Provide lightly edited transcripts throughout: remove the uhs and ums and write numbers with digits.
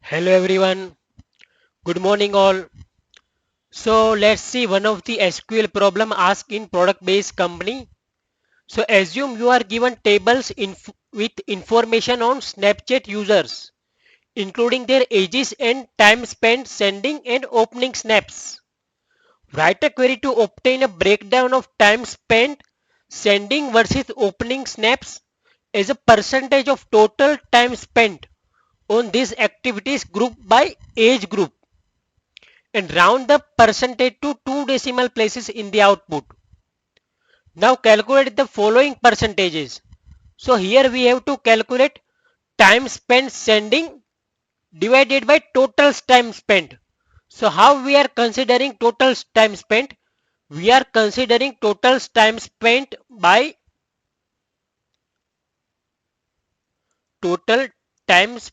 Hello everyone, good morning all. So let's see one of the SQL problem asked in product based company. So assume you are given tables with information on Snapchat users, including their ages and time spent sending and opening snaps. Write a query to obtain a breakdown of time spent sending versus opening snaps as a percentage of total time spent on these activities grouped by age group, and round the percentage to two decimal places in the output. Now calculate the following percentages. So here we have to calculate time spent sending divided by total time spent. So how we are considering total time spent? We are considering total time spent by total time spent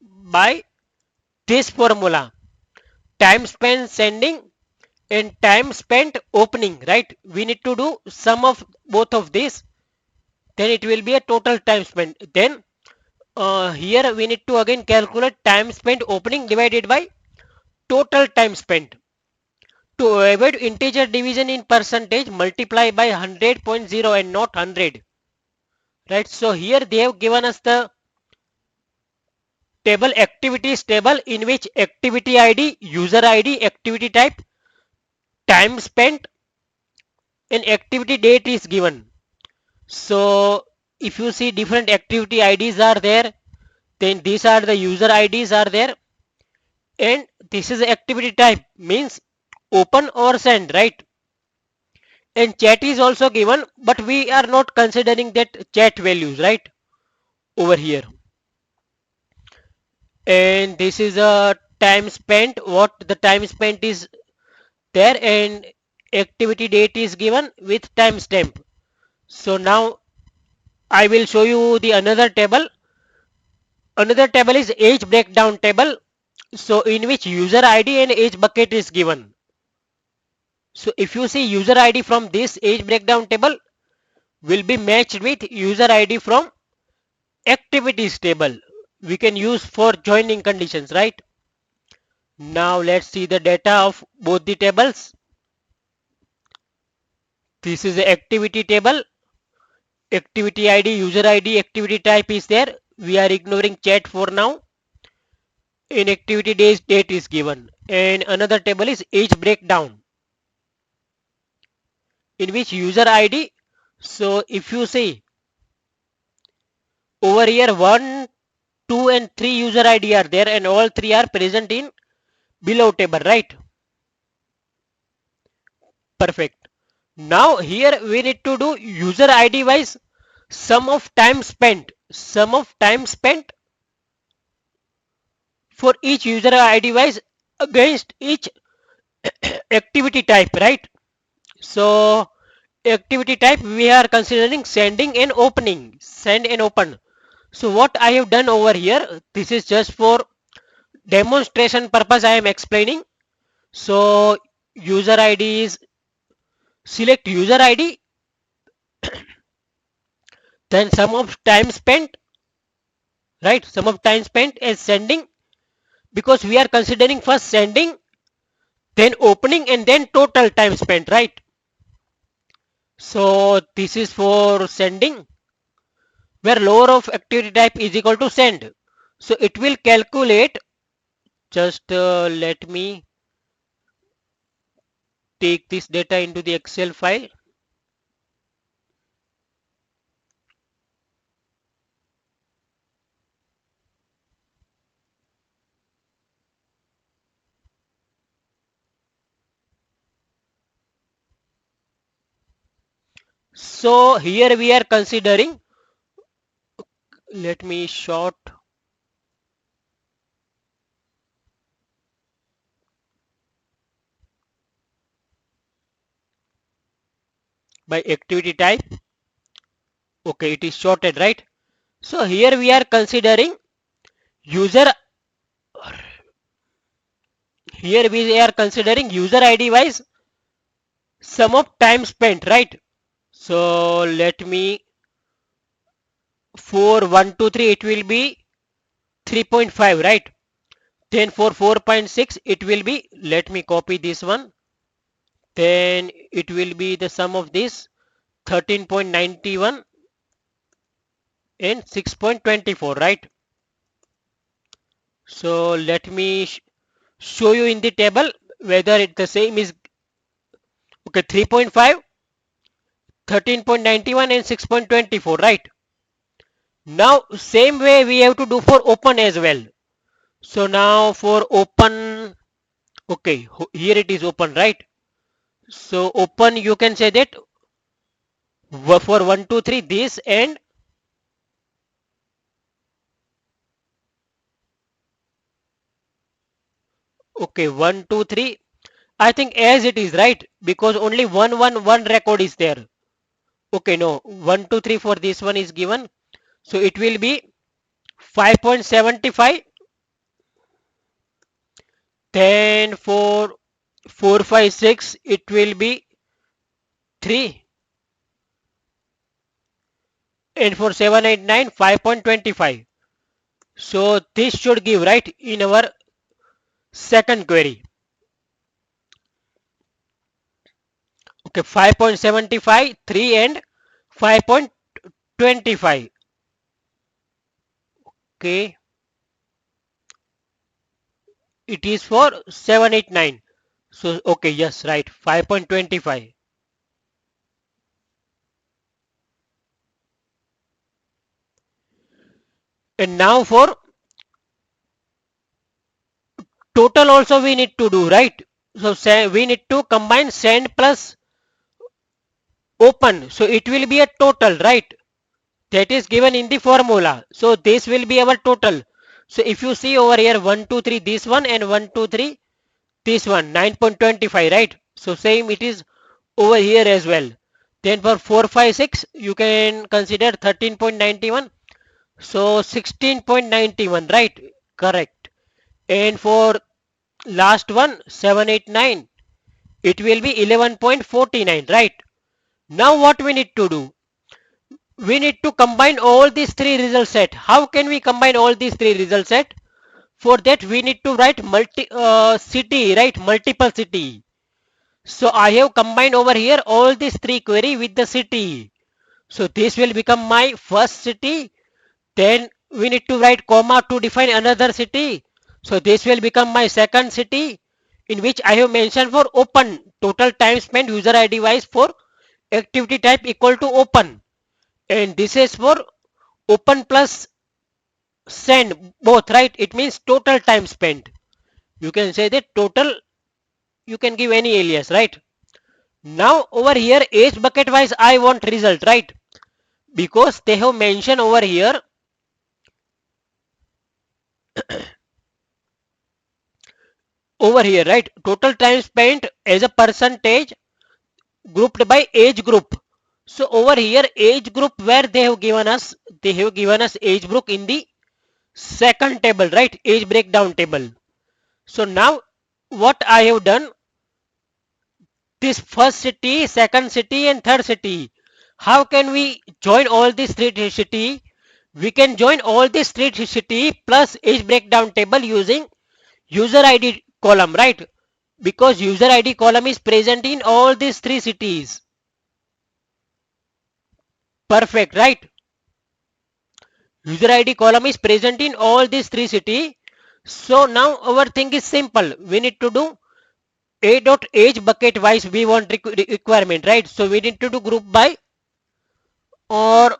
by this formula. Time spent sending and time spent opening, right? We need to do sum of both of these, then it will be a total time spent. Then here we need to again calculate time spent opening divided by total time spent. To avoid integer division in percentage, multiply by 100.0 and not 100, right? So here they have given us the table, activities table, in which activity id, user id, activity type, time spent and activity date is given. So if you see, different activity IDs are there, then these are the user IDs are there, and this is the activity type, means open or send, right? And chat is also given, but we are not considering that chat values, right, over here. And this is a time spent, what the time spent is there, and activity date is given with timestamp. So now I will show you the another table. Another table is age breakdown table, so in which user id and age bucket is given. So if you see, user id from this age breakdown table will be matched with user id from activities table, we can use for joining conditions, right? Now let's see the data of both the tables. This is the activity table, activity id, user id, activity type is there, we are ignoring chat for now. In activity days, date is given, and another table is age breakdown, in which user id. So if you see over here, 1, 2 and 3 user id are there, and all three are present in below table, right? Perfect. Now here we need to do user id wise sum of time spent, sum of time spent for each user id wise against each activity type, right? So activity type we are considering sending and opening, send and open. So what I have done over here, this is just for demonstration purpose I am explaining. So user id is, select user id, then sum of time spent, right? Sum of time spent as sending, because we are considering first sending, then opening, and then total time spent, right? So this is for sending, where lower of activity type is equal to send. So it will calculate, just let me take this data into the Excel file. So here we are considering, let me short, by activity type. Okay, it is shorted, right? So here we are considering user, here we are considering user id wise sum of time spent, right? So let me, for 1 2 3 it will be 3.5, right? Then for 4.6 it will be, let me copy this one, then it will be the sum of this 13.91 and 6.24, right? So let me show you in the table whether it the same is. Okay, 3.5, 13.91 and 6.24, right? Now same way we have to do for open as well. So now for open, okay, here it is open, right? So open, you can say that for 1 2 3 this, and okay, 1 2 3, I think as it is, right? Because only one record is there. Okay, no, 1 2 3 for this one is given. So it will be 5.75. Then for 456 it will be 3, and for 789 5.25. So this should give, right, in our second query. Okay, 5.75, 3 and 5.25. Okay, it is for 789. So okay, yes, right, 5.25. And now for total also we need to do, right? So say we need to combine send plus open. So it will be a total, right? That is given in the formula. So this will be our total. So if you see over here 1 2 3 this one and 1 2 3 this one, 9.25, right? So same it is over here as well. Then for 456 you can consider 13.91. So 16.91, right? Correct. And for last one 789 it will be 11.49, right? Now what we need to do? We need to combine all these three result set. How can we combine all these three result set? For that we need to write city, right? Multiple city. So I have combined over here all these three query with the city. So this will become my first city. Then we need to write comma to define another city. So this will become my second city, in which I have mentioned for open total time spent user ID wise for activity type equal to open. And this is for open plus send both, right? It means total time spent. You can say that total, you can give any alias, right? Now over here age bucket wise I want result, right? Because they have mentioned over here, right? Total time spent as a percentage grouped by age group. So over here age group where they have given us age group in the second table, right? Age breakdown table. So now what I have done, this first city, second city and third city. How can we join all these three city? We can join all these three city plus age breakdown table using user ID column, right? Because user ID column is present in all these three cities. Perfect, right? User ID column is present in all these three city. So now our thing is simple. We need to do a dot age bucket wise we want requirement, right? So we need to do group by, or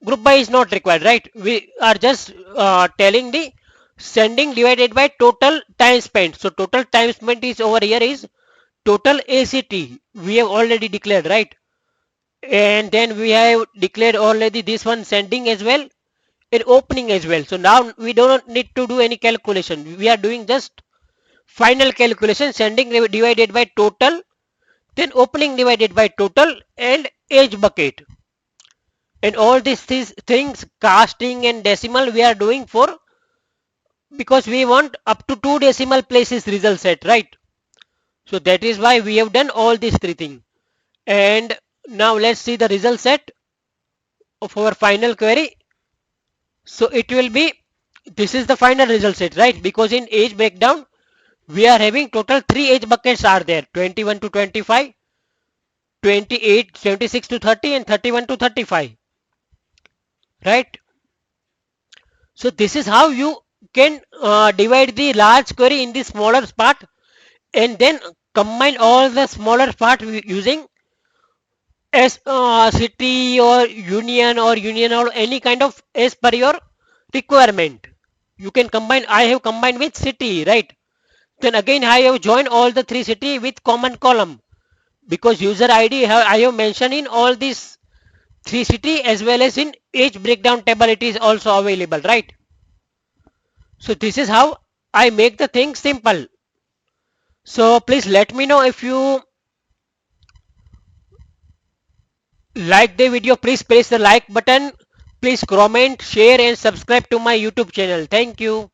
group by is not required, right? We are just telling the sending divided by total time spent. So total time spent is over here is total ACT we have already declared, right? And then we have declared already this one sending as well and opening as well. So now we don't need to do any calculation. We are doing just final calculation, sending divided by total, then opening divided by total and age bucket. And all these things casting and decimal we are doing for, because we want up to two decimal places result set, right? So that is why we have done all these three things. And now let's see the result set of our final query. So it will be this is the final result set, right? Because in age breakdown, we are having total three age buckets are there: 21 to 25, 28, 76 to 30, and 31 to 35, right? So this is how you can divide the large query in the smaller part and then combine all the smaller part using as city or union or any kind of as per your requirement. You can combine. I have combined with city, right? Then again I have joined all the three city with common column because user ID I have mentioned in all these three city as well as in age breakdown table it is also available, right? So this is how I make the thing simple. So please let me know if you like the video. Please press the like button. Please comment, share and subscribe to my YouTube channel. Thank you.